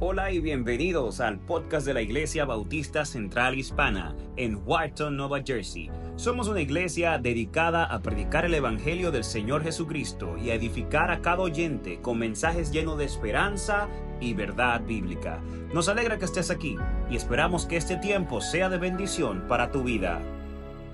Hola y bienvenidos al podcast de la Iglesia Bautista Central Hispana en Wharton, Nueva Jersey. Somos una iglesia dedicada a predicar el Evangelio del Señor Jesucristo y a edificar a cada oyente con mensajes llenos de esperanza y verdad bíblica. Nos alegra que estés aquí y esperamos que este tiempo sea de bendición para tu vida.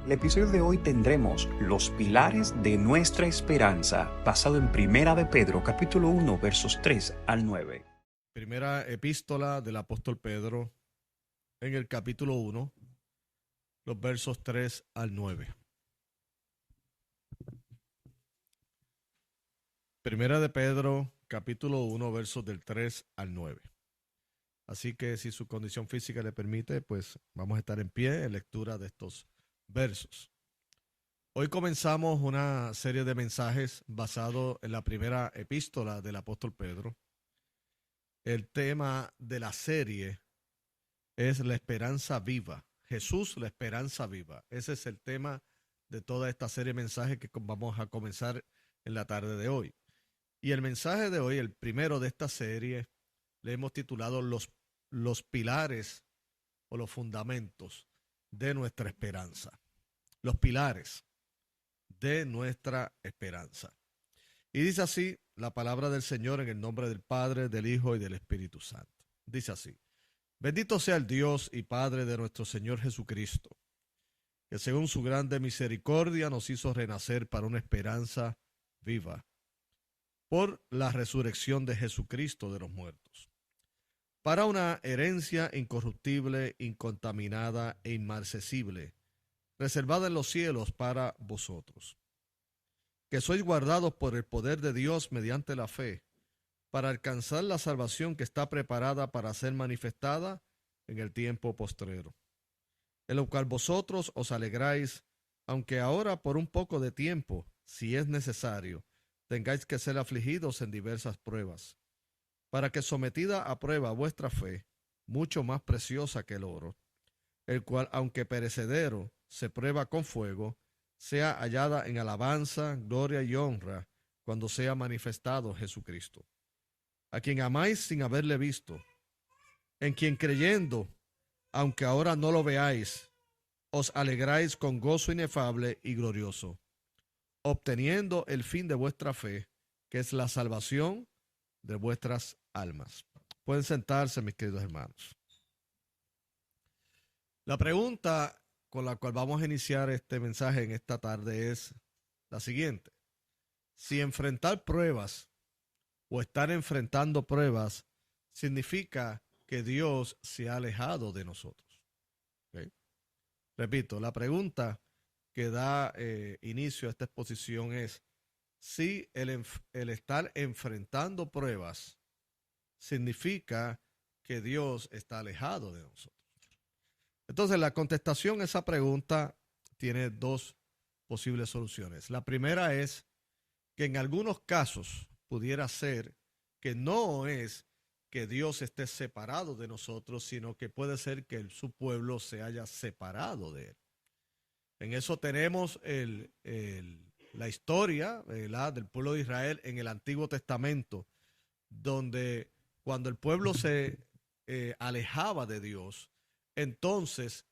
El episodio de hoy tendremos los pilares de nuestra esperanza, basado en Primera de Pedro, capítulo 1, versos 3 al 9. Primera epístola del apóstol Pedro, en el capítulo 1, los versos 3 al 9. Primera de Pedro, capítulo 1, versos del 3 al 9. Así que si su condición física le permite, pues vamos a estar en pie en lectura de estos versos. Hoy comenzamos una serie de mensajes basados en la primera epístola del apóstol Pedro. El tema de la serie es la esperanza viva. Jesús, la esperanza viva. Ese es el tema de toda esta serie de mensajes que vamos a comenzar en la tarde de hoy. Y el mensaje de hoy, el primero de esta serie, le hemos titulado los pilares o los fundamentos de nuestra esperanza. Los pilares de nuestra esperanza. Y dice así la palabra del Señor en el nombre del Padre, del Hijo y del Espíritu Santo. Dice así: bendito sea el Dios y Padre de nuestro Señor Jesucristo, que según su grande misericordia nos hizo renacer para una esperanza viva, por la resurrección de Jesucristo de los muertos, para una herencia incorruptible, incontaminada e inmarcesible, reservada en los cielos para vosotros, que sois guardados por el poder de Dios mediante la fe, para alcanzar la salvación que está preparada para ser manifestada en el tiempo postrero, en lo cual vosotros os alegráis, aunque ahora por un poco de tiempo, si es necesario, tengáis que ser afligidos en diversas pruebas, para que sometida a prueba vuestra fe, mucho más preciosa que el oro, el cual, aunque perecedero, se prueba con fuego, sea hallada en alabanza, gloria y honra, cuando sea manifestado Jesucristo, a quien amáis sin haberle visto, en quien creyendo, aunque ahora no lo veáis, os alegráis con gozo inefable y glorioso, obteniendo el fin de vuestra fe, que es la salvación de vuestras almas. Pueden sentarse, mis queridos hermanos. La pregunta con la cual vamos a iniciar este mensaje en esta tarde es la siguiente: si enfrentar pruebas o estar enfrentando pruebas significa que Dios se ha alejado de nosotros. ¿Okay? Repito, la pregunta que da inicio a esta exposición es si el estar enfrentando pruebas significa que Dios está alejado de nosotros. Entonces, la contestación a esa pregunta tiene dos posibles soluciones. La primera es que en algunos casos pudiera ser que no es que Dios esté separado de nosotros, sino que puede ser que su pueblo se haya separado de él. En eso tenemos la historia, ¿verdad?, del pueblo de Israel en el Antiguo Testamento, donde cuando el pueblo se alejaba de Dios, entonces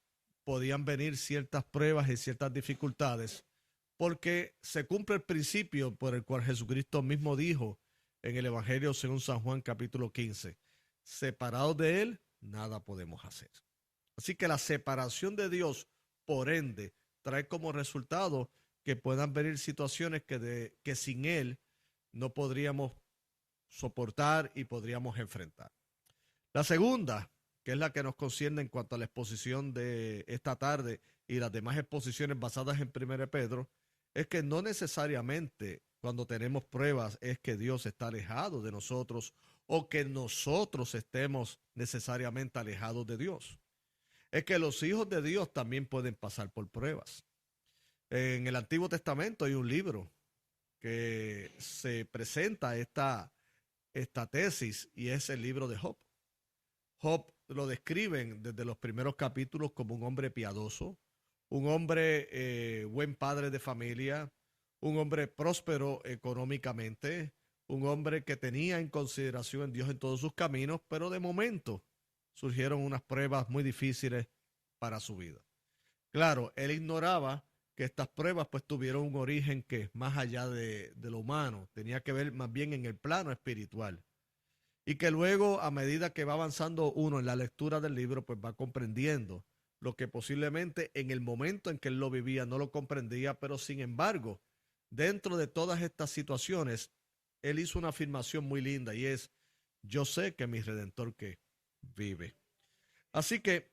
podían venir ciertas pruebas y ciertas dificultades, porque se cumple el principio por el cual Jesucristo mismo dijo en el Evangelio según San Juan capítulo 15, separados de Él, nada podemos hacer. Así que la separación de Dios, por ende, trae como resultado que puedan venir situaciones que sin Él no podríamos soportar y podríamos enfrentar. La segunda, que es la que nos concierne en cuanto a la exposición de esta tarde y las demás exposiciones basadas en 1 Pedro, es que no necesariamente cuando tenemos pruebas es que Dios está alejado de nosotros o que nosotros estemos necesariamente alejados de Dios. Es que los hijos de Dios también pueden pasar por pruebas. En el Antiguo Testamento hay un libro que se presenta esta tesis y es el libro de Job. Job lo describen desde los primeros capítulos como un hombre piadoso, un hombre buen padre de familia, un hombre próspero económicamente, un hombre que tenía en consideración a Dios en todos sus caminos, pero de momento surgieron unas pruebas muy difíciles para su vida. Claro, él ignoraba que estas pruebas pues tuvieron un origen que más allá de lo humano, tenía que ver más bien en el plano espiritual. Y que luego, a medida que va avanzando uno en la lectura del libro, pues va comprendiendo lo que posiblemente en el momento en que él lo vivía no lo comprendía, pero sin embargo, dentro de todas estas situaciones, él hizo una afirmación muy linda y es, yo sé que mi Redentor que vive. Así que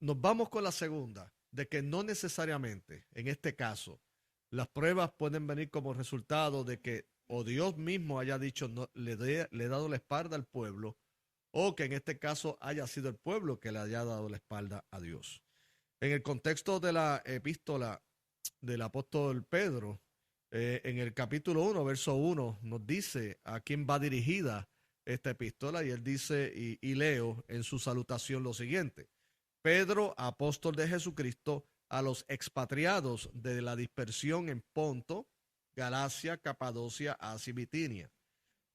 nos vamos con la segunda, de que no necesariamente, en este caso, las pruebas pueden venir como resultado de que o Dios mismo haya dicho, no, le he dado la espalda al pueblo, o que en este caso haya sido el pueblo que le haya dado la espalda a Dios. En el contexto de la epístola del apóstol Pedro, en el capítulo 1, verso 1, nos dice a quién va dirigida esta epístola, y él dice, y leo en su salutación lo siguiente: Pedro, apóstol de Jesucristo, a los expatriados de la dispersión en Ponto, Galacia, Capadocia, Asia y Bitinia,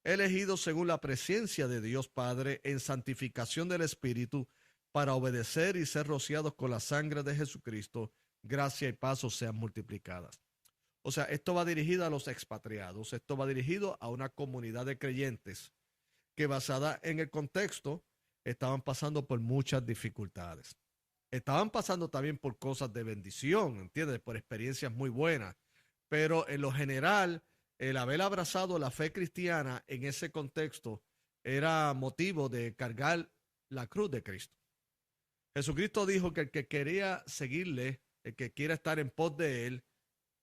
elegidos según la presencia de Dios Padre en santificación del Espíritu, para obedecer y ser rociados con la sangre de Jesucristo, gracia y paz sean multiplicadas. O sea, esto va dirigido a los expatriados, esto va dirigido a una comunidad de creyentes que, basada en el contexto, estaban pasando por muchas dificultades. Estaban pasando también por cosas de bendición, ¿entiendes? Por experiencias muy buenas. Pero en lo general, el haber abrazado la fe cristiana en ese contexto era motivo de cargar la cruz de Cristo. Jesucristo dijo que el que quería seguirle, el que quiera estar en pos de él,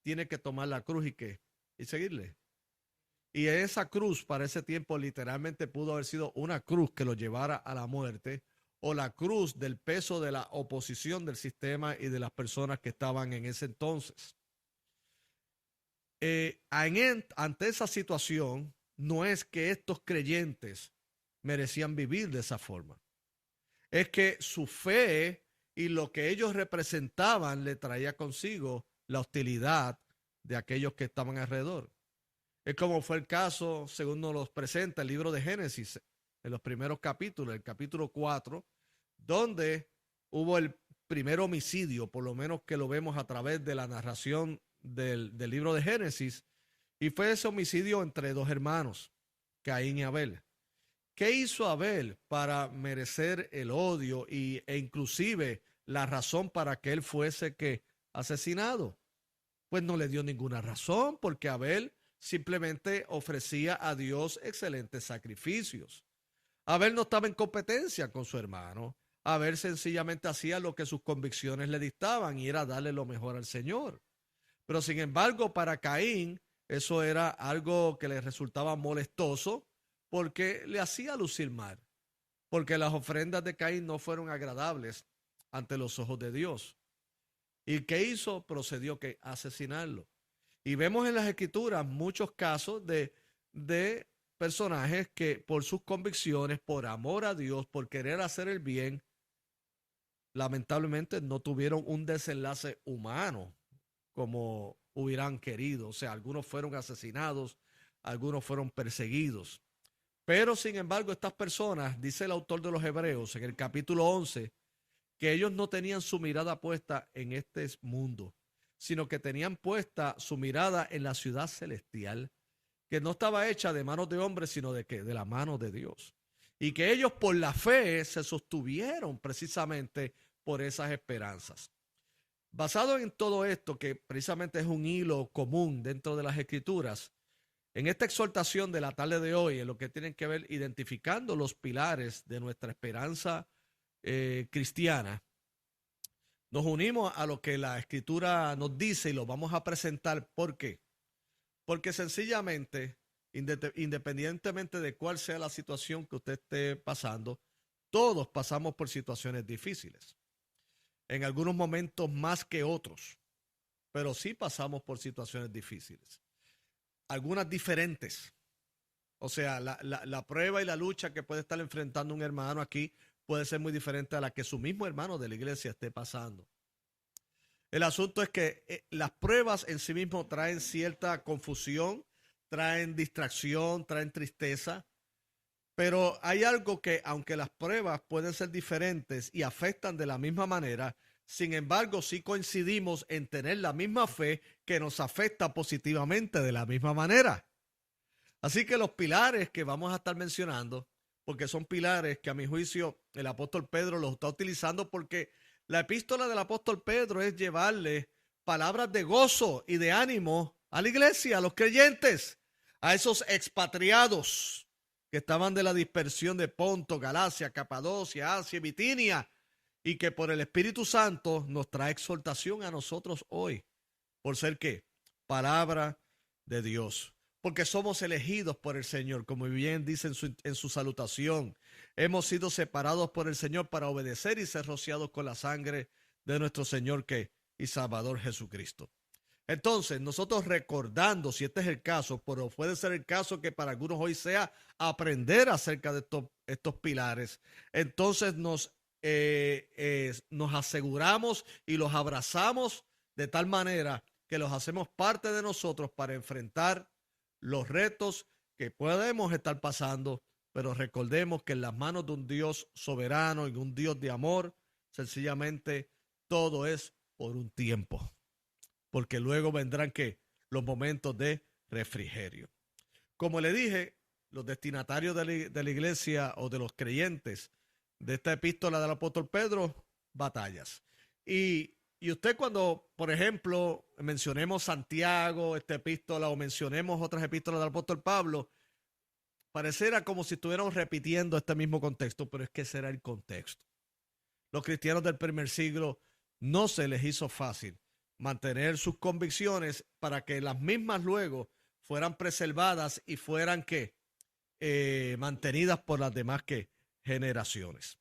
tiene que tomar la cruz y seguirle. Y esa cruz para ese tiempo literalmente pudo haber sido una cruz que lo llevara a la muerte, o la cruz del peso de la oposición del sistema y de las personas que estaban en ese entonces. Ante esa situación, no es que estos creyentes merecían vivir de esa forma. Es que su fe y lo que ellos representaban le traía consigo la hostilidad de aquellos que estaban alrededor. Es como fue el caso, según nos los presenta el libro de Génesis, en los primeros capítulos, el capítulo 4, donde hubo el primer homicidio, por lo menos que lo vemos a través de la narración del libro de Génesis, y fue ese homicidio entre dos hermanos, Caín y Abel. ¿Qué hizo Abel para merecer el odio e inclusive la razón para que él fuese asesinado? Pues no le dio ninguna razón, porque Abel simplemente ofrecía a Dios excelentes sacrificios. Abel no estaba en competencia con su hermano. Abel sencillamente hacía lo que sus convicciones le dictaban, y era darle lo mejor al Señor. Pero sin embargo, para Caín, eso era algo que le resultaba molestoso, porque le hacía lucir mal, porque las ofrendas de Caín no fueron agradables ante los ojos de Dios. ¿Y qué hizo? Procedió a asesinarlo. Y vemos en las Escrituras muchos casos de personajes que por sus convicciones, por amor a Dios, por querer hacer el bien, lamentablemente no tuvieron un desenlace humano como hubieran querido. O sea, algunos fueron asesinados, algunos fueron perseguidos. Pero sin embargo, estas personas, dice el autor de los Hebreos en el capítulo 11, que ellos no tenían su mirada puesta en este mundo, sino que tenían puesta su mirada en la ciudad celestial, que no estaba hecha de manos de hombres, sino de la mano de Dios. Y que ellos por la fe se sostuvieron precisamente por esas esperanzas. Basado en todo esto, que precisamente es un hilo común dentro de las Escrituras, en esta exhortación de la tarde de hoy, en lo que tienen que ver identificando los pilares de nuestra esperanza cristiana, nos unimos a lo que la Escritura nos dice y lo vamos a presentar. ¿Por qué? Porque sencillamente, independientemente de cuál sea la situación que usted esté pasando, todos pasamos por situaciones difíciles. En algunos momentos más que otros, pero sí pasamos por situaciones difíciles. Algunas diferentes. O sea, la prueba y la lucha que puede estar enfrentando un hermano aquí puede ser muy diferente a la que su mismo hermano de la iglesia esté pasando. El asunto es que las pruebas en sí mismo traen cierta confusión, traen distracción, traen tristeza. Pero hay algo que, aunque las pruebas pueden ser diferentes y afectan de la misma manera, sin embargo, sí coincidimos en tener la misma fe que nos afecta positivamente de la misma manera. Así que los pilares que vamos a estar mencionando, porque son pilares que a mi juicio el apóstol Pedro los está utilizando, porque la epístola del apóstol Pedro es llevarle palabras de gozo y de ánimo a la iglesia, a los creyentes, a esos expatriados que estaban de la dispersión de Ponto, Galacia, Capadocia, Asia y Bitinia, y que por el Espíritu Santo nos trae exhortación a nosotros hoy, por ser ¿qué? Palabra de Dios. Porque somos elegidos por el Señor, como bien dice en su salutación. Hemos sido separados por el Señor para obedecer y ser rociados con la sangre de nuestro Señor y Salvador Jesucristo. Entonces, nosotros recordando, si este es el caso, pero puede ser el caso que para algunos hoy sea aprender acerca de estos pilares, entonces nos aseguramos y los abrazamos de tal manera que los hacemos parte de nosotros para enfrentar los retos que podemos estar pasando, pero recordemos que en las manos de un Dios soberano y un Dios de amor, sencillamente todo es por un tiempo, porque luego vendrán los momentos de refrigerio. Como le dije, los destinatarios de la iglesia o de los creyentes de esta epístola del apóstol Pedro, batallas. Y usted cuando, por ejemplo, mencionemos Santiago, esta epístola, o mencionemos otras epístolas del apóstol Pablo, pareciera como si estuviéramos repitiendo este mismo contexto, pero es que ese era el contexto. Los cristianos del primer siglo no se les hizo fácil mantener sus convicciones para que las mismas luego fueran preservadas y fueran mantenidas por las demás generaciones.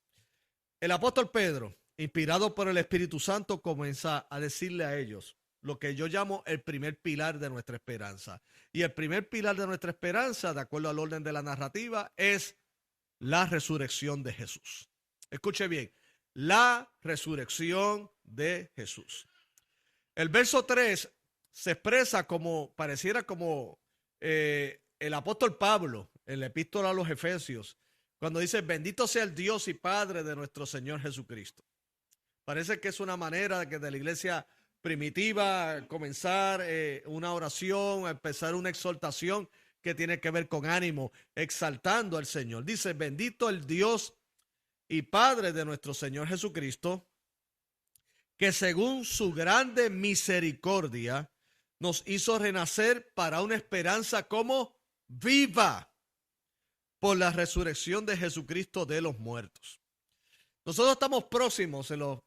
El apóstol Pedro, inspirado por el Espíritu Santo, comienza a decirle a ellos lo que yo llamo el primer pilar de nuestra esperanza. Y el primer pilar de nuestra esperanza, de acuerdo al orden de la narrativa, es la resurrección de Jesús. Escuche bien, la resurrección de Jesús. El verso 3 se expresa pareciera como el apóstol Pablo en la epístola a los Efesios, cuando dice, bendito sea el Dios y Padre de nuestro Señor Jesucristo. Parece que es una manera de la iglesia primitiva comenzar una oración, empezar una exhortación que tiene que ver con ánimo, exaltando al Señor. Dice, bendito el Dios y Padre de nuestro Señor Jesucristo, que según su grande misericordia nos hizo renacer para una esperanza como viva por la resurrección de Jesucristo de los muertos. Nosotros estamos próximos en las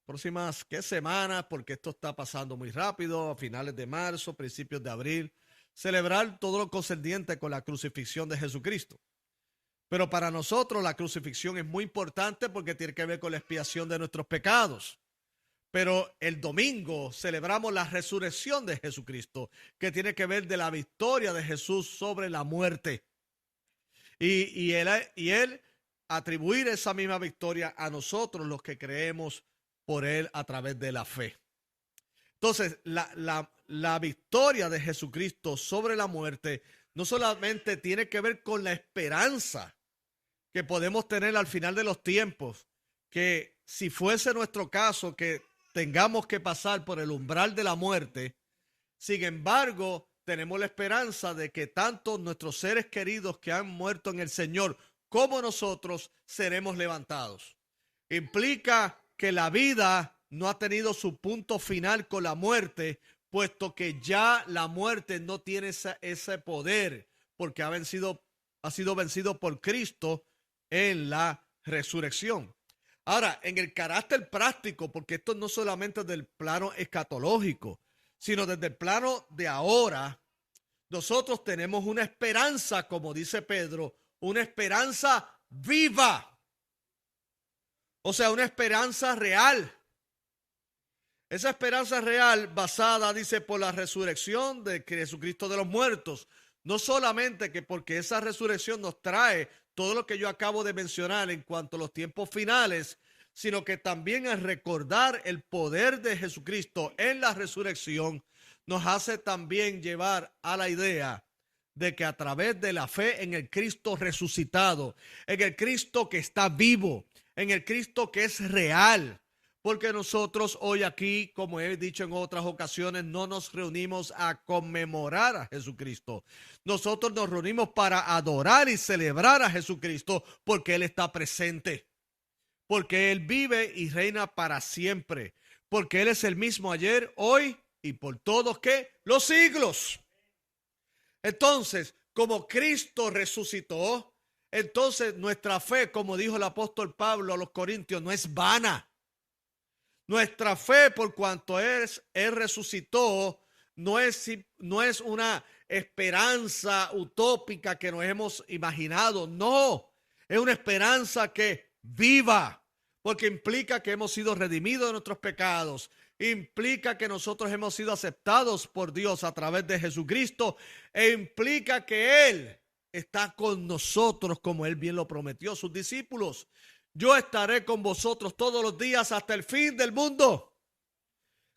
próximas semanas, porque esto está pasando muy rápido, a finales de marzo, principios de abril, celebrar todo lo concerniente con la crucifixión de Jesucristo. Pero para nosotros la crucifixión es muy importante porque tiene que ver con la expiación de nuestros pecados. Pero el domingo celebramos la resurrección de Jesucristo, que tiene que ver de la victoria de Jesús sobre la muerte. Y él atribuir esa misma victoria a nosotros, los que creemos por él a través de la fe. Entonces, la victoria de Jesucristo sobre la muerte no solamente tiene que ver con la esperanza que podemos tener al final de los tiempos, que si fuese nuestro caso que tengamos que pasar por el umbral de la muerte, sin embargo, tenemos la esperanza de que tanto nuestros seres queridos que han muerto en el Señor como nosotros seremos levantados. Implica que la vida no ha tenido su punto final con la muerte, puesto que ya la muerte no tiene ese poder, porque ha sido vencido por Cristo en la resurrección. Ahora, en el carácter práctico, porque esto no solamente es del plano escatológico, sino desde el plano de ahora, nosotros tenemos una esperanza, como dice Pedro, una esperanza viva. O sea, una esperanza real. Esa esperanza real basada, dice, por la resurrección de Jesucristo de los muertos. No solamente que porque esa resurrección nos trae todo lo que yo acabo de mencionar en cuanto a los tiempos finales, sino que también al recordar el poder de Jesucristo en la resurrección, nos hace también llevar a la idea de que a través de la fe en el Cristo resucitado, en el Cristo que está vivo, en el Cristo que es real, porque nosotros hoy aquí, como he dicho en otras ocasiones, no nos reunimos a conmemorar a Jesucristo. Nosotros nos reunimos para adorar y celebrar a Jesucristo porque Él está presente, porque Él vive y reina para siempre, porque Él es el mismo ayer, hoy y por todos ¿qué? Los siglos. Entonces, como Cristo resucitó, entonces nuestra fe, como dijo el apóstol Pablo a los Corintios, no es vana. Nuestra fe, por cuanto Él resucitó, no es una esperanza utópica que nos hemos imaginado. No, es una esperanza que viva, porque implica que hemos sido redimidos de nuestros pecados. Implica que nosotros hemos sido aceptados por Dios a través de Jesucristo. E implica que Él está con nosotros como Él bien lo prometió a sus discípulos. Yo estaré con vosotros todos los días hasta el fin del mundo.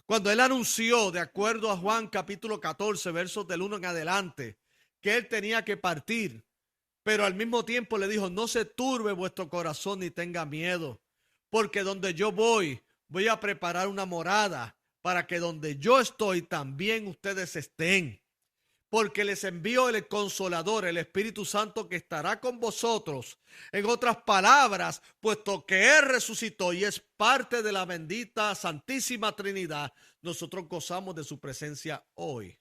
Cuando Él anunció, de acuerdo a Juan capítulo 14, versos del 1 en adelante, que Él tenía que partir, pero al mismo tiempo le dijo, no se turbe vuestro corazón ni tenga miedo, porque donde yo voy a preparar una morada para que donde yo estoy también ustedes estén. Porque les envío el Consolador, el Espíritu Santo que estará con vosotros. En otras palabras, puesto que Él resucitó y es parte de la bendita Santísima Trinidad, nosotros gozamos de su presencia hoy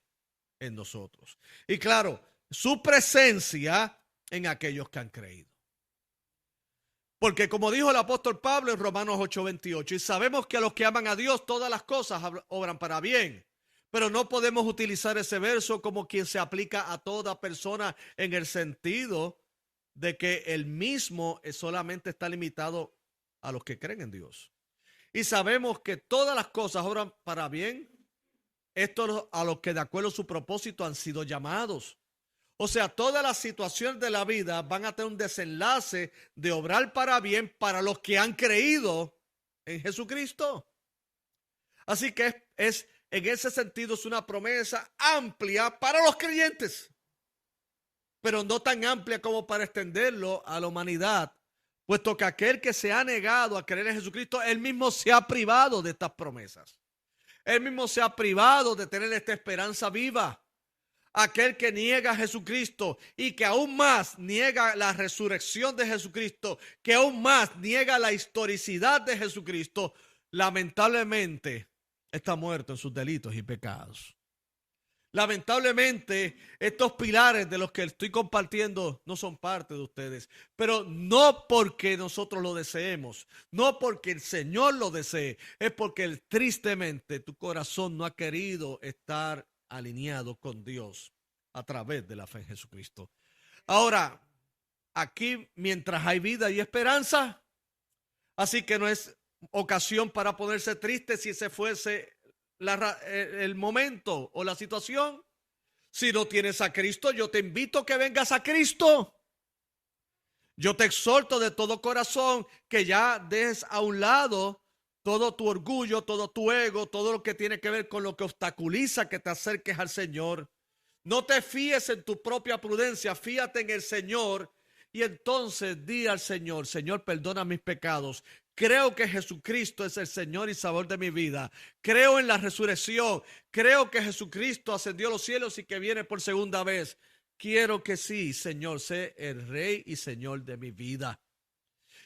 en nosotros. Y claro, su presencia en aquellos que han creído. Porque como dijo el apóstol Pablo en Romanos 8:28, y sabemos que a los que aman a Dios todas las cosas obran para bien. Pero no podemos utilizar ese verso como quien se aplica a toda persona en el sentido de que el mismo solamente está limitado a los que creen en Dios. Y sabemos que todas las cosas obran para bien, esto a los que de acuerdo a su propósito han sido llamados. O sea, todas las situaciones de la vida van a tener un desenlace de obrar para bien para los que han creído en Jesucristo. Así que en ese sentido es una promesa amplia para los creyentes, pero no tan amplia como para extenderlo a la humanidad, puesto que aquel que se ha negado a creer en Jesucristo, él mismo se ha privado de estas promesas. Él mismo se ha privado de tener esta esperanza viva. Aquel que niega a Jesucristo y que aún más niega la resurrección de Jesucristo, que aún más niega la historicidad de Jesucristo, lamentablemente está muerto en sus delitos y pecados. Lamentablemente, estos pilares de los que estoy compartiendo no son parte de ustedes, pero no porque nosotros lo deseemos, no porque el Señor lo desee, es porque tristemente tu corazón no ha querido estar alineado con Dios a través de la fe en Jesucristo. Ahora, aquí mientras hay vida y esperanza, así que no es ocasión para ponerse triste si ese fuese el momento o la situación. Si no tienes a Cristo, yo te invito a que vengas a Cristo. Yo te exhorto de todo corazón que ya dejes a un lado todo tu orgullo, todo tu ego, todo lo que tiene que ver con lo que obstaculiza que te acerques al Señor. No te fíes en tu propia prudencia, fíate en el Señor y entonces di al Señor, Señor, perdona mis pecados. Creo que Jesucristo es el Señor y Salvador de mi vida. Creo en la resurrección. Creo que Jesucristo ascendió a los cielos y que viene por segunda vez. Quiero que sí, Señor, sé el Rey y Señor de mi vida.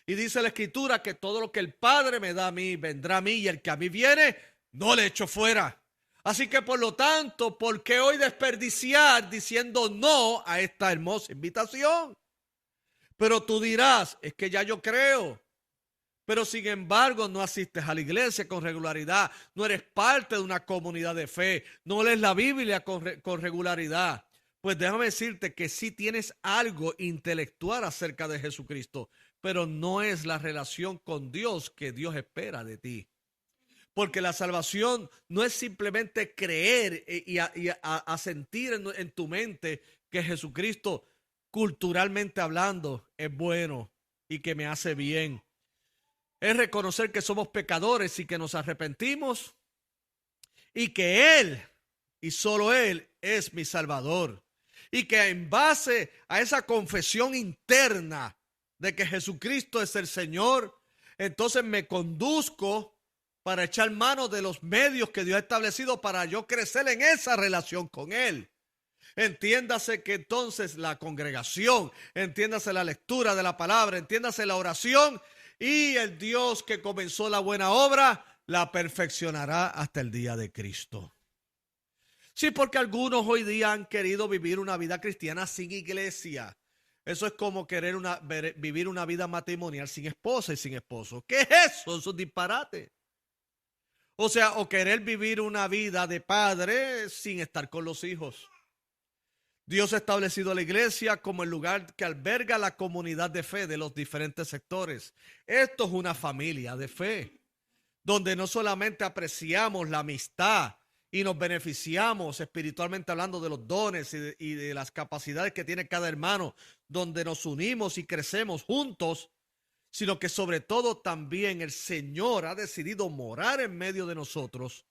Y dice la Escritura que todo lo que el Padre me da a mí, vendrá a mí, y el que a mí viene, no le echo fuera. Así que por lo tanto, ¿por qué hoy desperdiciar diciendo no a esta hermosa invitación? Pero tú dirás, es que ya yo creo. Pero sin embargo no asistes a la iglesia con regularidad, no eres parte de una comunidad de fe, no lees la Biblia con regularidad. Pues déjame decirte que sí tienes algo intelectual acerca de Jesucristo, pero no es la relación con Dios que Dios espera de ti. Porque la salvación no es simplemente creer y a sentir en tu mente que Jesucristo, culturalmente hablando, es bueno y que me hace bien. Es reconocer que somos pecadores y que nos arrepentimos y que Él y solo Él es mi Salvador. y que en base a esa confesión interna de que Jesucristo es el Señor, entonces me conduzco para echar mano de los medios que Dios ha establecido para yo crecer en esa relación con Él. Entiéndase que entonces la congregación, entiéndase la lectura de la palabra, entiéndase la oración, y el Dios que comenzó la buena obra la perfeccionará hasta el día de Cristo. Sí, porque algunos hoy día han querido vivir una vida cristiana sin iglesia. Eso es como querer vivir una vida matrimonial sin esposa y sin esposo. ¿Qué es eso? Eso es un disparate. O sea, o querer vivir una vida de padre sin estar con los hijos. Dios ha establecido la iglesia como el lugar que alberga la comunidad de fe de los diferentes sectores. Esto es una familia de fe, donde no solamente apreciamos la amistad y nos beneficiamos espiritualmente hablando de los dones y de las capacidades que tiene cada hermano, donde nos unimos y crecemos juntos, sino que sobre todo también el Señor ha decidido morar en medio de nosotros,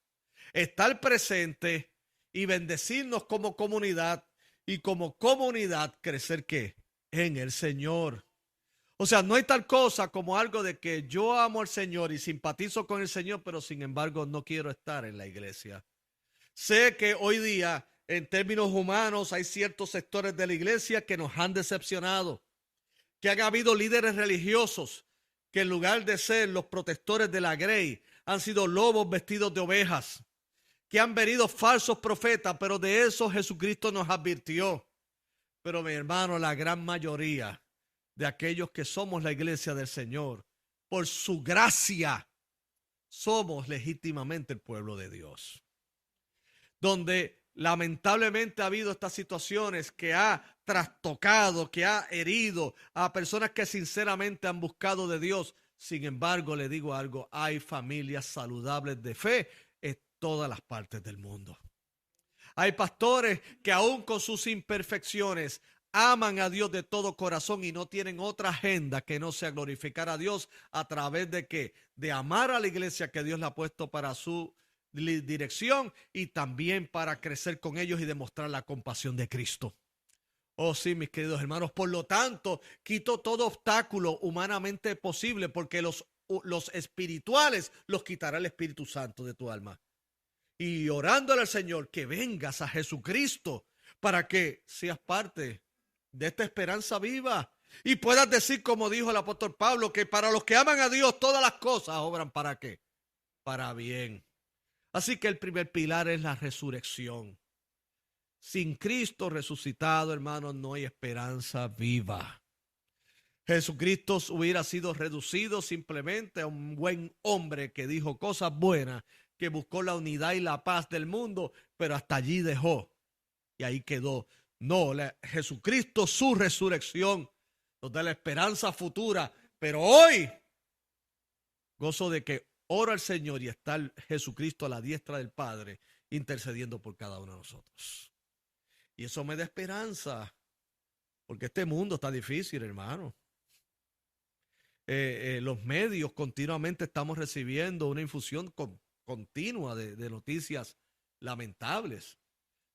estar presente y bendecirnos como comunidad, y como comunidad crecer ¿qué? En el Señor. O sea, no hay tal cosa como algo de que yo amo al Señor y simpatizo con el Señor, pero sin embargo no quiero estar en la iglesia. Sé que hoy día, en términos humanos, hay ciertos sectores de la iglesia que nos han decepcionado, que han habido líderes religiosos que en lugar de ser los protectores de la grey, han sido lobos vestidos de ovejas, que han venido falsos profetas, pero de eso Jesucristo nos advirtió. Pero mi hermano, la gran mayoría de aquellos que somos la iglesia del Señor, por su gracia, somos legítimamente el pueblo de Dios. Donde lamentablemente ha habido estas situaciones que ha trastocado, que ha herido a personas que sinceramente han buscado de Dios. Sin embargo, le digo algo, hay familias saludables de fe en todas las partes del mundo. Hay pastores que aún con sus imperfecciones aman a Dios de todo corazón y no tienen otra agenda que no sea glorificar a Dios a través de ¿qué? De amar a la iglesia que Dios le ha puesto para su dirección y también para crecer con ellos y demostrar la compasión de Cristo. Oh sí, mis queridos hermanos, por lo tanto, quito todo obstáculo humanamente posible porque los espirituales los quitará el Espíritu Santo de tu alma. Y orándole al Señor que vengas a Jesucristo para que seas parte de esta esperanza viva y puedas decir, como dijo el apóstol Pablo, que para los que aman a Dios todas las cosas obran ¿para qué? Para bien. Así que el primer pilar es la resurrección. Sin Cristo resucitado, hermanos, no hay esperanza viva. Jesucristo hubiera sido reducido simplemente a un buen hombre que dijo cosas buenas, que buscó la unidad y la paz del mundo, pero hasta allí dejó y ahí quedó. No, Jesucristo, su resurrección, nos da la esperanza futura, pero hoy gozo de que ora al Señor y está Jesucristo a la diestra del Padre intercediendo por cada uno de nosotros. Y eso me da esperanza, porque este mundo está difícil, hermano. Los medios continuamente estamos recibiendo una infusión continua de noticias lamentables.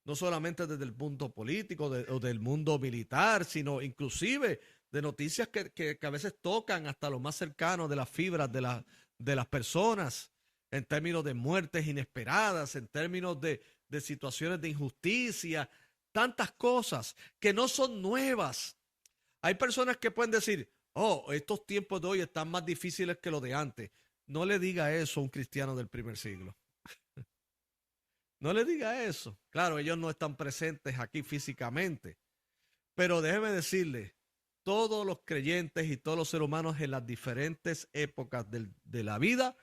No solamente desde el punto político o del mundo militar, sino inclusive de noticias que a veces tocan hasta lo más cercano de las fibras de las personas, en términos de muertes inesperadas, en términos de situaciones de injusticia, tantas cosas que no son nuevas. Hay personas que pueden decir, oh, estos tiempos de hoy están más difíciles que los de antes. No le diga eso a un cristiano del primer siglo. No le diga eso. Claro, ellos no están presentes aquí físicamente, pero déjeme decirle, todos los creyentes y todos los seres humanos en las diferentes épocas de la vida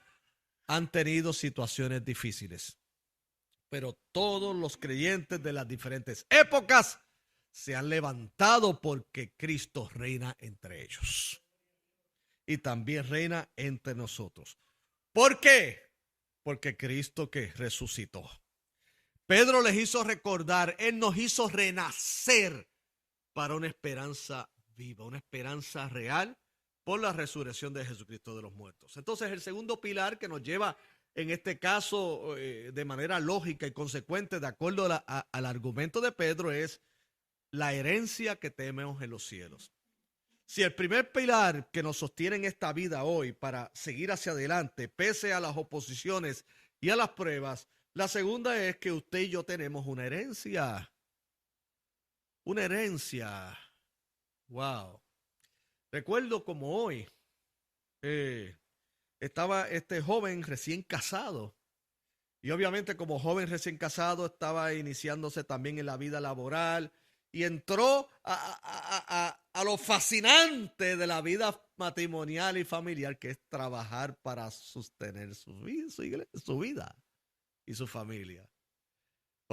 han tenido situaciones difíciles. Pero todos los creyentes de las diferentes épocas se han levantado porque Cristo reina entre ellos. Y también reina entre nosotros. ¿Por qué? Porque Cristo que resucitó. Pedro les hizo recordar, él nos hizo renacer para una esperanza viva, una esperanza real por la resurrección de Jesucristo de los muertos. Entonces, el segundo pilar que nos lleva, en este caso, de manera lógica y consecuente, de acuerdo al argumento de Pedro, es la herencia que tenemos en los cielos. Si el primer pilar que nos sostiene en esta vida hoy para seguir hacia adelante, pese a las oposiciones y a las pruebas, la segunda es que usted y yo tenemos una herencia. Una herencia. Wow. Recuerdo como hoy estaba este joven recién casado. Y obviamente como joven recién casado estaba iniciándose también en la vida laboral y entró a lo fascinante de la vida matrimonial y familiar, que es trabajar para sostener su vida y su familia.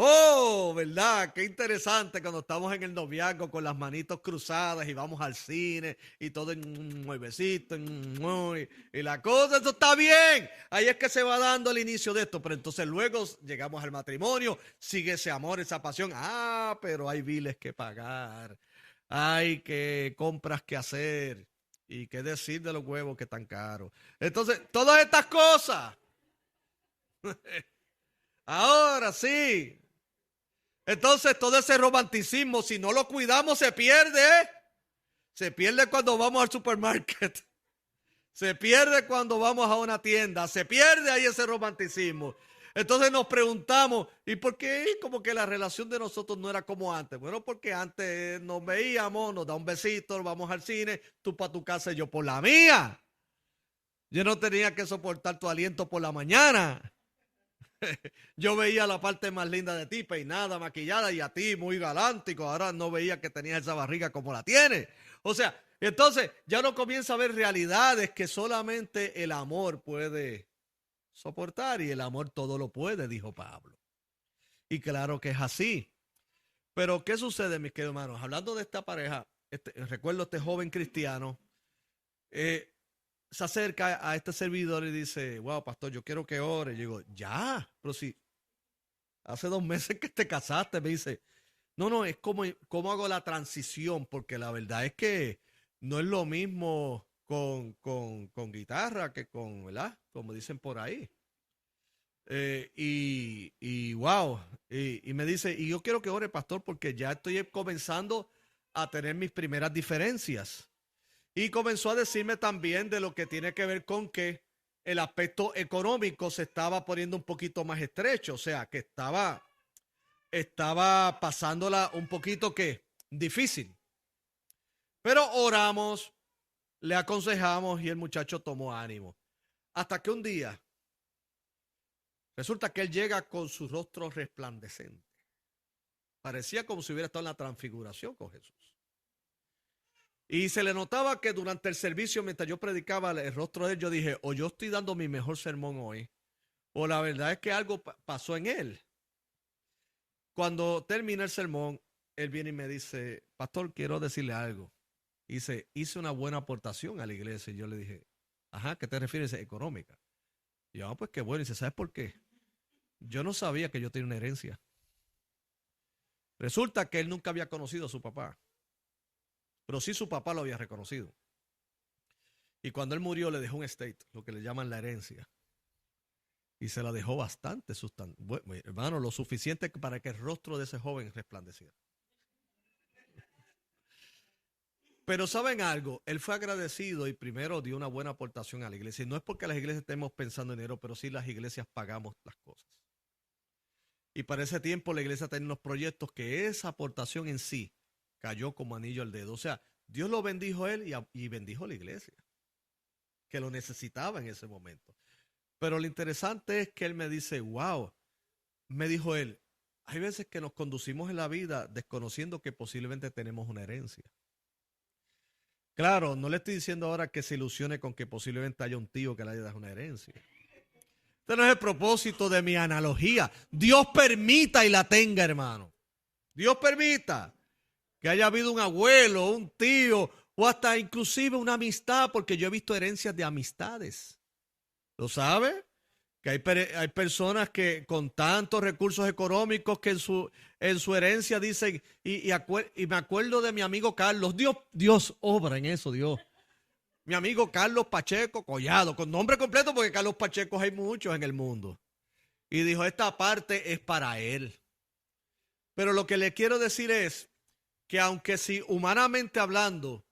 Oh, ¿verdad? Qué interesante cuando estamos en el noviazgo con las manitos cruzadas y vamos al cine y todo en nuevecito y la cosa, eso está bien. Ahí es que se va dando el inicio de esto, pero entonces luego llegamos al matrimonio, sigue ese amor, esa pasión. Ah, pero hay biles que pagar, hay que compras que hacer y qué decir de los huevos que están caros. Entonces, todas estas cosas. Ahora sí. Entonces todo ese romanticismo, si no lo cuidamos, se pierde. Se pierde cuando vamos al supermercado. Se pierde cuando vamos a una tienda. Se pierde ahí ese romanticismo. Entonces nos preguntamos, ¿y por qué como que la relación de nosotros no era como antes? Bueno, porque antes nos veíamos, nos da un besito, vamos al cine, tú para tu casa y yo por la mía. Yo no tenía que soportar tu aliento por la mañana. Yo veía la parte más linda de ti, peinada, maquillada, y a ti muy galántico. Ahora no veía que tenías esa barriga como la tienes. O sea, entonces ya uno comienza a ver realidades que solamente el amor puede soportar, y el amor todo lo puede, dijo Pablo. Y claro que es así. Pero ¿qué sucede, mis queridos hermanos? Hablando de esta pareja, recuerdo a este joven cristiano, se acerca a este servidor y dice, wow, pastor, yo quiero que ore. Yo digo, ya, pero si hace 2 meses que te casaste. Me dice, no, es cómo hago la transición, porque la verdad es que no es lo mismo con guitarra que con, ¿verdad? Como dicen por ahí. Wow, y me dice, y yo quiero que ore, pastor, porque ya estoy comenzando a tener mis primeras diferencias. Y comenzó a decirme también de lo que tiene que ver con que el aspecto económico se estaba poniendo un poquito más estrecho. O sea, que estaba pasándola un poquito que difícil. Pero oramos, le aconsejamos y el muchacho tomó ánimo. Hasta que un día resulta que él llega con su rostro resplandeciente. Parecía como si hubiera estado en la transfiguración con Jesús. Y se le notaba que durante el servicio, mientras yo predicaba el rostro de él, yo dije, o yo estoy dando mi mejor sermón hoy, o la verdad es que algo pasó en él. Cuando termina el sermón, él viene y me dice, pastor, quiero decirle algo. Dice, hice una buena aportación a la iglesia. Y yo le dije, ajá, ¿qué te refieres? Económica. Y yo, pues qué bueno. Y dice, ¿sabes por qué? Yo no sabía que yo tenía una herencia. Resulta que él nunca había conocido a su papá. Pero sí su papá lo había reconocido. Y cuando él murió le dejó un estate, lo que le llaman la herencia. Y se la dejó bastante sustancial. Bueno, hermano, lo suficiente para que el rostro de ese joven resplandeciera. Pero ¿saben algo? Él fue agradecido y primero dio una buena aportación a la iglesia. Y no es porque las iglesias estemos pensando en dinero, pero sí las iglesias pagamos las cosas. Y para ese tiempo la iglesia tenía unos proyectos que esa aportación en sí cayó como anillo al dedo. O sea, Dios lo bendijo a él y bendijo a la iglesia, que lo necesitaba en ese momento. Pero lo interesante es que él me dice, wow, me dijo él, hay veces que nos conducimos en la vida desconociendo que posiblemente tenemos una herencia. Claro, no le estoy diciendo ahora que se ilusione con que posiblemente haya un tío que le haya dado una herencia. Este no es el propósito de mi analogía. Dios permita y la tenga, hermano. Dios permita que haya habido un abuelo, un tío o hasta inclusive una amistad, porque yo he visto herencias de amistades. ¿Lo sabe? Que hay personas que con tantos recursos económicos que en su herencia dicen, y me acuerdo de mi amigo Carlos, Dios obra en eso, Dios. Mi amigo Carlos Pacheco Collado, con nombre completo porque Carlos Pacheco hay muchos en el mundo. Y dijo, esta parte es para él. Pero lo que le quiero decir es que aunque si humanamente hablando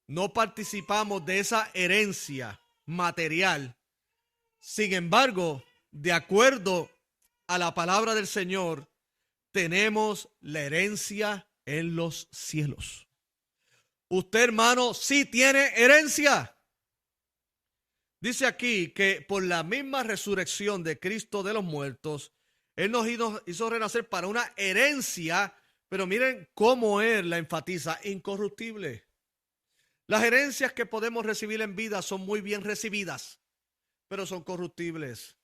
no participamos de esa herencia material, sin embargo, de acuerdo a la palabra del Señor, tenemos la herencia en los cielos. Usted, hermano, sí tiene herencia. Dice aquí que por la misma resurrección de Cristo de los muertos, Él nos hizo renacer para una herencia, pero miren cómo Él la enfatiza, incorruptible. Las herencias que podemos recibir en vida son muy bien recibidas, pero son corruptibles.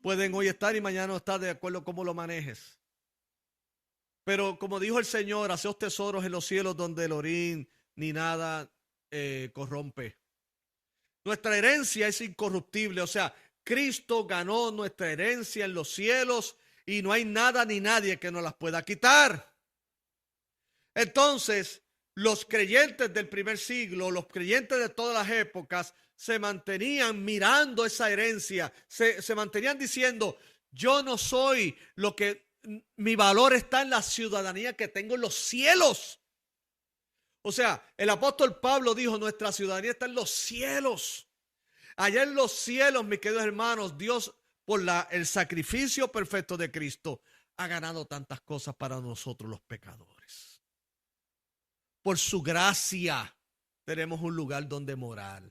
Pueden hoy estar y mañana no estar, de acuerdo a cómo lo manejes. Pero como dijo el Señor, haceos tesoros en los cielos donde el orín ni nada corrompe. Nuestra herencia es incorruptible, o sea, Cristo ganó nuestra herencia en los cielos y no hay nada ni nadie que nos las pueda quitar. Entonces, los creyentes del primer siglo, los creyentes de todas las épocas, se mantenían mirando esa herencia, se mantenían diciendo, yo no soy lo que, mi valor está en la ciudadanía que tengo en los cielos. O sea, el apóstol Pablo dijo, nuestra ciudadanía está en los cielos. Allá en los cielos, mis queridos hermanos, Dios, por el sacrificio perfecto de Cristo, ha ganado tantas cosas para nosotros los pecadores. Por su gracia tenemos un lugar donde morar.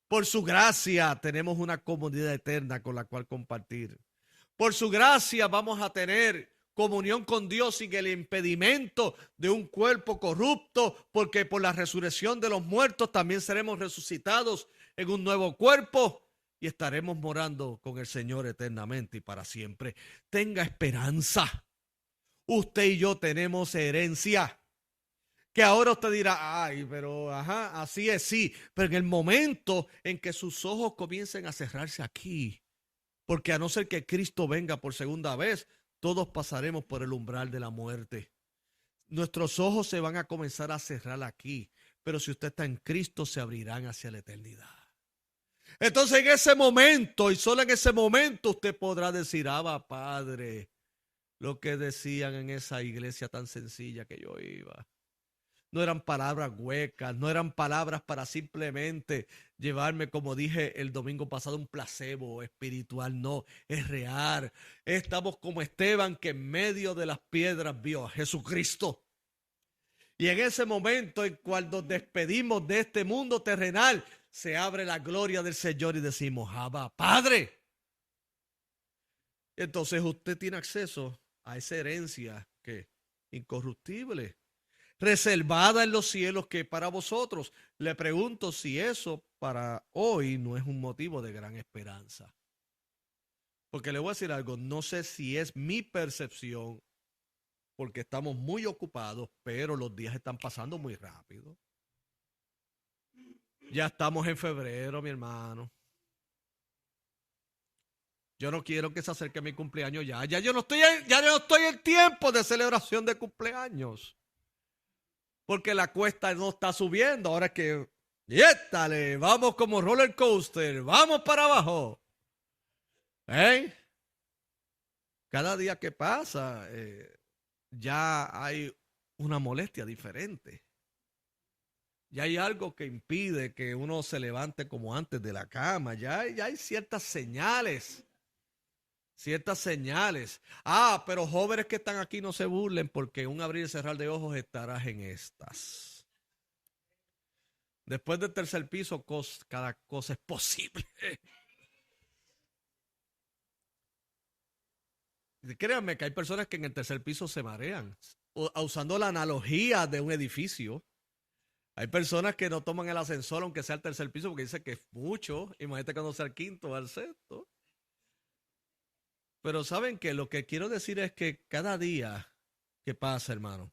Por su gracia tenemos una comunidad eterna con la cual compartir. Por su gracia vamos a tener comunión con Dios sin el impedimento de un cuerpo corrupto, porque por la resurrección de los muertos también seremos resucitados en un nuevo cuerpo y estaremos morando con el Señor eternamente y para siempre. Tenga esperanza. Usted y yo tenemos herencia. Que ahora usted dirá, ay, pero ajá, así es, sí. Pero en el momento en que sus ojos comiencen a cerrarse aquí, porque a no ser que Cristo venga por segunda vez, todos pasaremos por el umbral de la muerte. Nuestros ojos se van a comenzar a cerrar aquí, pero si usted está en Cristo, se abrirán hacia la eternidad. Entonces en ese momento, y solo en ese momento, usted podrá decir, Abba, Padre, lo que decían en esa iglesia tan sencilla que yo iba. No eran palabras huecas, no eran palabras para simplemente llevarme, como dije el domingo pasado, un placebo espiritual. No, es real. Estamos como Esteban, que en medio de las piedras vio a Jesucristo. Y en ese momento en cual nos despedimos de este mundo terrenal, se abre la gloria del Señor y decimos, Abba, Padre. Entonces usted tiene acceso a esa herencia que incorruptible, reservada en los cielos, que para vosotros. Le pregunto si eso para hoy no es un motivo de gran esperanza. Porque le voy a decir algo, no sé si es mi percepción, porque estamos muy ocupados, pero los días están pasando muy rápido. Ya estamos en febrero, mi hermano. Yo no quiero que se acerque mi cumpleaños ya. Ya yo no estoy en tiempo de celebración de cumpleaños. Porque la cuesta no está subiendo. Ahora es que, ¡yétale! Vamos como roller coaster. Vamos para abajo. Cada día que pasa, ya hay una molestia diferente. Ya hay algo que impide que uno se levante como antes de la cama. Ya hay ciertas señales. Ciertas señales. Pero jóvenes que están aquí no se burlen, porque un abrir y cerrar de ojos estarás en estas. Después del tercer piso, cada cosa es posible. Créanme que hay personas que en el tercer piso se marean. Usando la analogía de un edificio. Hay personas que no toman el ascensor aunque sea el tercer piso porque dicen que es mucho. Imagínate cuando sea el quinto o el sexto. Pero saben que lo que quiero decir es que cada día que pasa, hermano,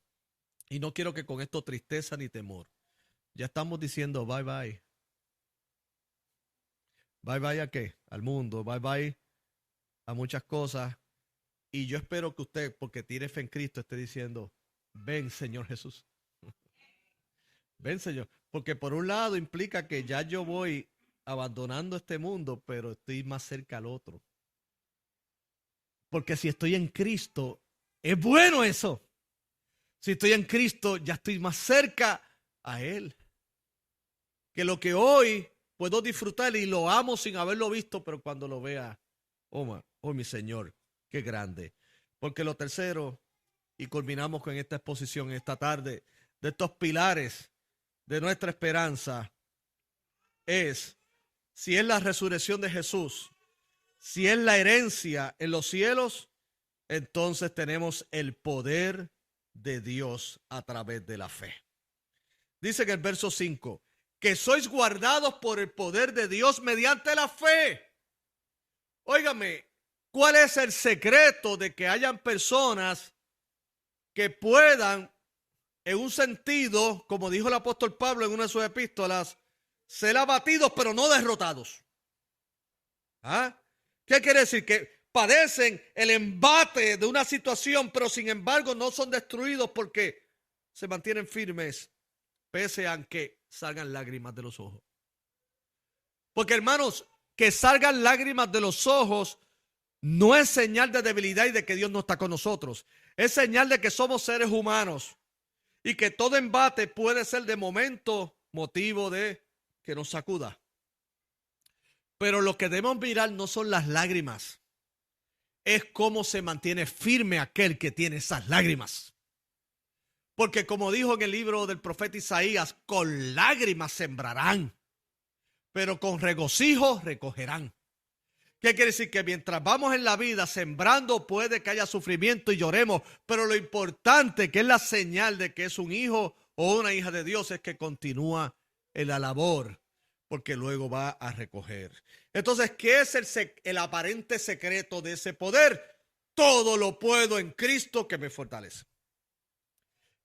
y no quiero que con esto tristeza ni temor, ya estamos diciendo bye bye. Bye bye ¿a qué? Al mundo, bye bye a muchas cosas. Y yo espero que usted, porque tiene fe en Cristo, esté diciendo, ven Señor Jesús. Ven Señor. Porque por un lado implica que ya yo voy abandonando este mundo, pero estoy más cerca al otro. Porque si estoy en Cristo, es bueno eso. Si estoy en Cristo, ya estoy más cerca a Él. Que lo que hoy puedo disfrutar y lo amo sin haberlo visto, pero cuando lo vea, oh mi Señor, qué grande. Porque lo tercero, y culminamos con esta exposición esta tarde, de estos pilares de nuestra esperanza, es, si es la resurrección de Jesús, si es la herencia en los cielos, entonces tenemos el poder de Dios a través de la fe. Dice en el verso 5, que sois guardados por el poder de Dios mediante la fe. Óigame, ¿cuál es el secreto de que hayan personas que puedan, en un sentido, como dijo el apóstol Pablo en una de sus epístolas, ser abatidos pero no derrotados? ¿Ah? ¿Qué quiere decir? Que padecen el embate de una situación, pero sin embargo no son destruidos porque se mantienen firmes, pese a que salgan lágrimas de los ojos. Porque, hermanos, que salgan lágrimas de los ojos no es señal de debilidad y de que Dios no está con nosotros. Es señal de que somos seres humanos y que todo embate puede ser de momento motivo de que nos sacuda. Pero lo que debemos mirar no son las lágrimas, es cómo se mantiene firme aquel que tiene esas lágrimas. Porque como dijo en el libro del profeta Isaías, con lágrimas sembrarán, pero con regocijo recogerán. ¿Qué quiere decir? Que mientras vamos en la vida sembrando puede que haya sufrimiento y lloremos, pero lo importante, que es la señal de que es un hijo o una hija de Dios, es que continúa en la labor, porque luego va a recoger. Entonces, ¿qué es el aparente secreto de ese poder? Todo lo puedo en Cristo que me fortalece.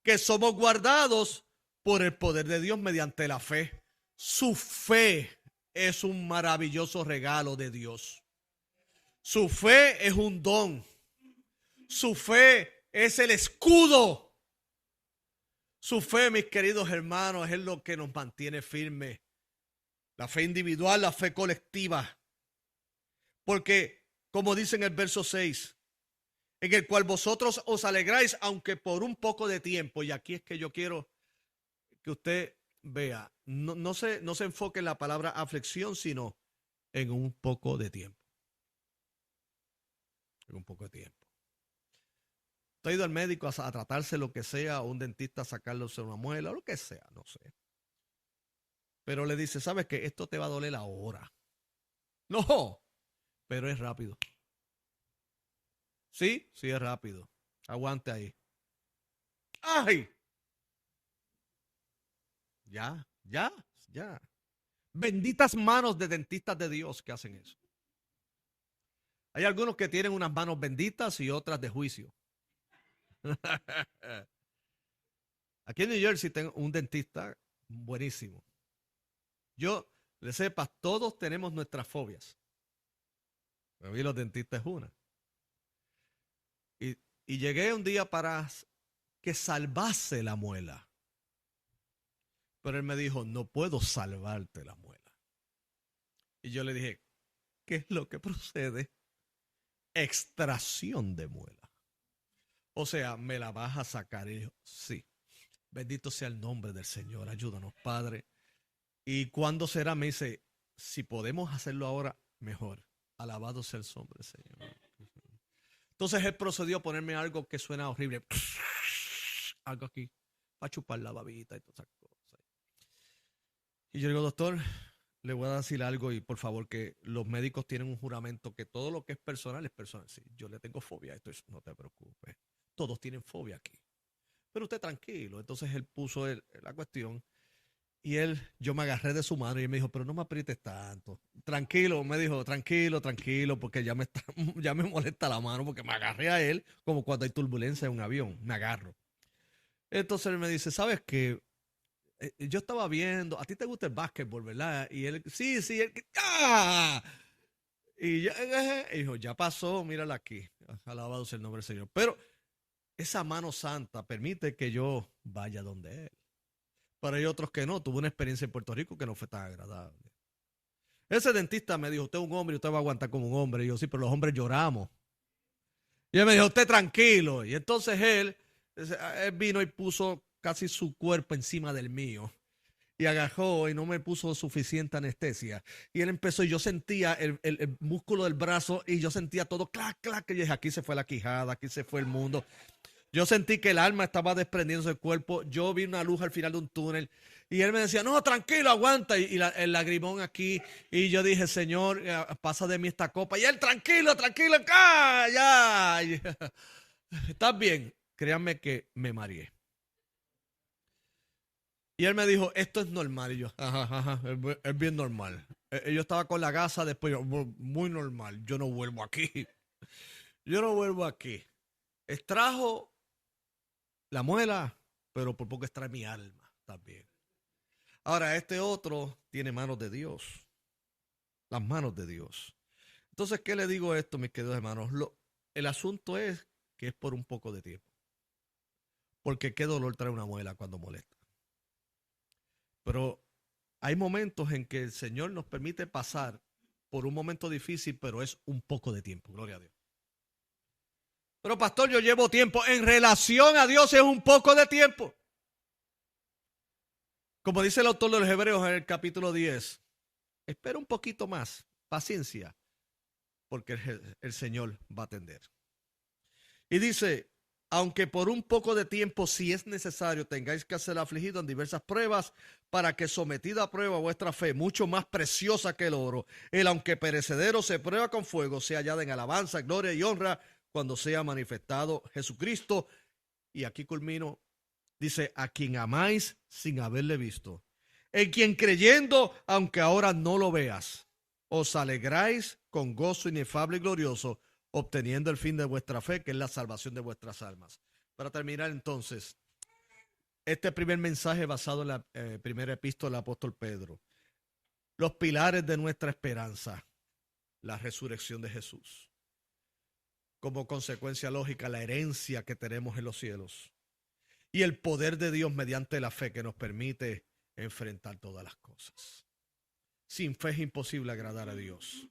Que somos guardados por el poder de Dios mediante la fe. Su fe es un maravilloso regalo de Dios. Su fe es un don. Su fe es el escudo. Su fe, mis queridos hermanos, es lo que nos mantiene firmes. La fe individual, la fe colectiva. Porque, como dice en el verso 6, en el cual vosotros os alegráis, aunque por un poco de tiempo. Y aquí es que yo quiero que usted vea, no se enfoque en la palabra aflicción, sino en un poco de tiempo. En un poco de tiempo. Usted ha ido al médico a tratarse lo que sea, o un dentista a sacarle una muela, o lo que sea, no sé. Pero le dice, ¿sabes qué? Esto te va a doler ahora. No, pero es rápido. Sí, es rápido. Aguante ahí. ¡Ay! Ya. Benditas manos de dentistas de Dios que hacen eso. Hay algunos que tienen unas manos benditas y otras de juicio. Aquí en New Jersey tengo un dentista buenísimo. Yo, le sepas, todos tenemos nuestras fobias. A mí los dentistas es una. Y llegué un día para que salvase la muela. Pero él me dijo, no puedo salvarte la muela. Y yo le dije, ¿qué es lo que procede? Extracción de muela. O sea, ¿me la vas a sacar? Y dijo, sí. Bendito sea el nombre del Señor. Ayúdanos, Padre. ¿Y cuándo será? Me dice, si podemos hacerlo ahora, mejor. Alabado sea el nombre del Señor. Entonces él procedió a ponerme algo que suena horrible. Algo aquí, para chupar la babita y todas esas cosas. Y yo digo, doctor, le voy a decir algo y por favor, que los médicos tienen un juramento que todo lo que es personal es personal. Sí, yo le tengo fobia a esto, no te preocupes. Todos tienen fobia aquí. Pero usted tranquilo. Entonces él puso la cuestión. Y yo me agarré de su mano y él me dijo, pero no me aprietes tanto. Tranquilo, me dijo, tranquilo, porque ya me molesta la mano, porque me agarré a él como cuando hay turbulencia en un avión, me agarro. Entonces él me dice, ¿sabes qué? Yo estaba viendo, a ti te gusta el básquetbol, ¿verdad? Y él, sí, ¡ah! Y dijo, ya pasó, mírala aquí. Alabado sea el nombre del Señor. Pero esa mano santa permite que yo vaya donde él. Pero hay otros que no. Tuve una experiencia en Puerto Rico que no fue tan agradable. Ese dentista me dijo, usted es un hombre y usted va a aguantar como un hombre. Y yo, sí, pero los hombres lloramos. Y él me dijo, usted tranquilo. Y entonces él Él vino y puso casi su cuerpo encima del mío. Y agarró y no me puso suficiente anestesia. Y él empezó y yo sentía el músculo del brazo y yo sentía todo clac, clac. Y yo dije, aquí se fue la quijada, aquí se fue el mundo. Yo sentí que el alma estaba desprendiéndose del cuerpo. Yo vi una luz al final de un túnel. Y él me decía, no, tranquilo, aguanta. Y el lagrimón aquí. Y yo dije, Señor, pasa de mí esta copa. Y él, tranquilo, tranquilo. Ya. ¿Estás bien? Créanme que me mareé. Y él me dijo, esto es normal. Y yo, ajá, es bien normal. Yo estaba con la gasa, después yo, muy normal. Yo no vuelvo aquí. Yo no vuelvo aquí. Extrajo la muela, pero por poco extrae mi alma también. Ahora, este otro tiene manos de Dios. Las manos de Dios. Entonces, ¿qué le digo a esto, mis queridos hermanos? El asunto es que es por un poco de tiempo. Porque qué dolor trae una muela cuando molesta. Pero hay momentos en que el Señor nos permite pasar por un momento difícil, pero es un poco de tiempo. Gloria a Dios. Pero pastor, yo llevo tiempo. En relación a Dios es un poco de tiempo. Como dice el autor de los Hebreos en el capítulo 10, espera un poquito más, paciencia, porque el Señor va a atender. Y dice, aunque por un poco de tiempo, si es necesario, tengáis que ser afligidos en diversas pruebas, para que sometida a prueba vuestra fe, mucho más preciosa que el oro, el aunque perecedero se prueba con fuego, sea hallada en alabanza, gloria y honra, cuando sea manifestado Jesucristo. Y aquí culmino, dice, a quien amáis sin haberle visto, en quien creyendo, aunque ahora no lo veas, os alegráis con gozo inefable y glorioso, obteniendo el fin de vuestra fe, que es la salvación de vuestras almas. Para terminar entonces, este primer mensaje basado en la primera epístola del apóstol Pedro. Los pilares de nuestra esperanza, la resurrección de Jesús. Como consecuencia lógica, la herencia que tenemos en los cielos. Y el poder de Dios mediante la fe que nos permite enfrentar todas las cosas. Sin fe es imposible agradar a Dios.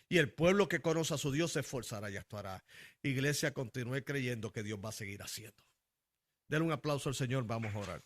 Y el pueblo que conoce a su Dios se esforzará y actuará. Iglesia, continúe creyendo que Dios va a seguir haciendo. Denle un aplauso al Señor, vamos a orar.